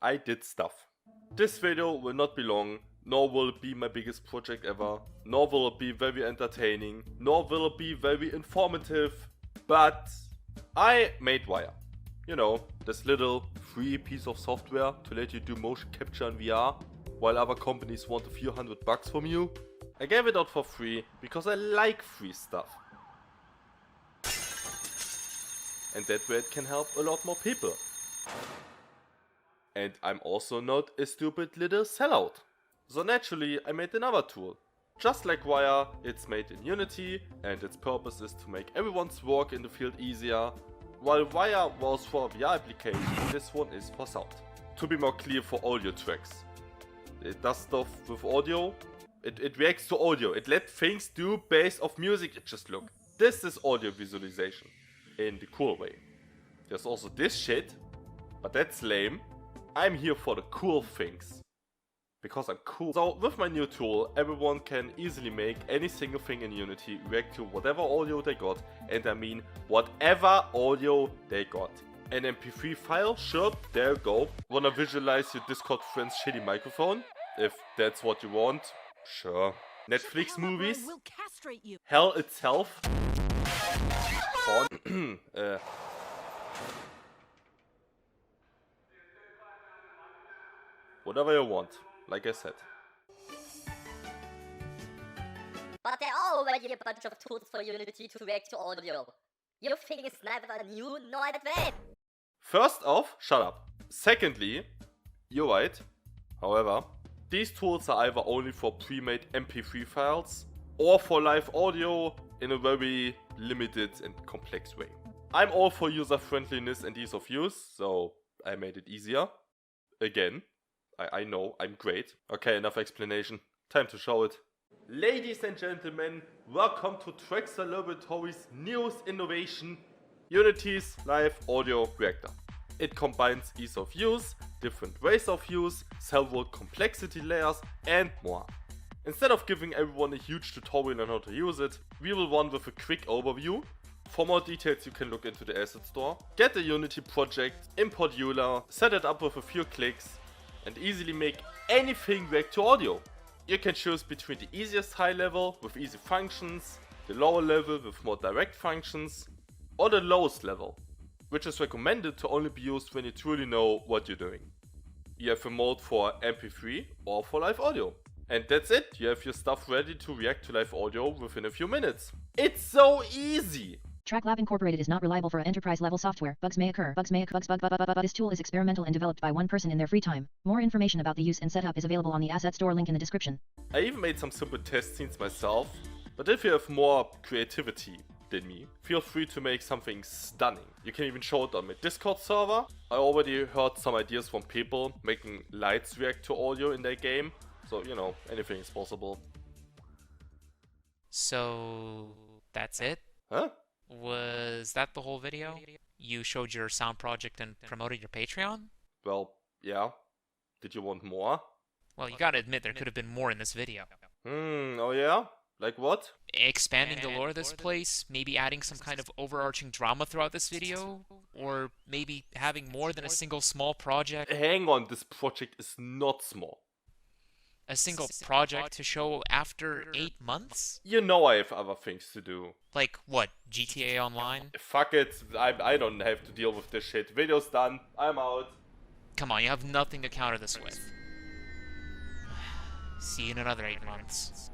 I did stuff. This video will not be long, nor will it be my biggest project ever, nor will it be very entertaining, nor will it be very informative, but I made Wire. You know, this little free piece of software to let you do motion capture in VR, while other companies want a few $100 from you. I gave it out for free because I like free stuff. And that way it can help a lot more people. And I'm also not a stupid little sellout. So naturally I made another tool. Just like Wire, it's made in Unity and its purpose is to make everyone's work in the field easier. While Wire was for a VR application, this one is for sound. To be more clear, for audio tracks. It does stuff with audio. It reacts to audio. It lets things do based off music. It just look. This is audio visualization in the cool way. There's also this shit, but that's lame. I'm here for the cool things. Because I'm cool. So with my new tool, everyone can easily make any single thing in Unity react to whatever audio they got. And I mean whatever audio they got. An MP3 file? Sure, there you go. Wanna visualize your Discord friend's shitty microphone? If that's what you want, sure. Netflix movies? Hell itself? Porn? Whatever you want, like I said. But there are already a bunch of tools for Unity to react to audio. Your thing is neither new nor advanced. First off, shut up. Secondly, you're right. However, these tools are either only for pre-made MP3 files or for live audio in a very limited and complex way. I'm all for user friendliness and ease of use, so I made it easier. Again, I know, I'm great. Okay, enough explanation. Time to show it. Ladies and gentlemen, welcome to Traxxer Laboratories' newest innovation, Unity's Live Audio Reactor. It combines ease of use, different ways of use, several complexity layers and more. Instead of giving everyone a huge tutorial on how to use it, we will run with a quick overview. For more details you can look into the asset store, get a Unity project, import ULAR, set it up with a few clicks and easily make anything react to audio. You can choose between the easiest high level with easy functions, the lower level with more direct functions, or the lowest level, which is recommended to only be used when you truly know what you're doing. You have a mode for MP3 or for live audio. And that's it, you have your stuff ready to react to live audio within a few minutes. It's so easy! TrackLab Incorporated is not reliable for enterprise-level software. Bugs may occur. This tool is experimental and developed by one person in their free time. More information about the use and setup is available on the asset store link in the description. I even made some simple test scenes myself, but if you have more creativity than me, feel free to make something stunning. You can even show it on my Discord server. I already heard some ideas from people making lights react to audio in their game, so you know, anything is possible. So that's it? Huh? Was that the whole video? You showed your sound project and promoted your Patreon? Well, yeah. Did you want more? Well, you gotta admit there could have been more in this video. Oh yeah? Like what? Expanding the lore of this place, maybe adding some kind of overarching drama throughout this video, or maybe having more than a single small project. Hang on, this project is not small. A single project to show after 8 months? You know I have other things to do. Like what, GTA Online? Fuck it, I don't have to deal with this shit. Video's done, I'm out. Come on, you have nothing to counter this with. See you in another 8 months.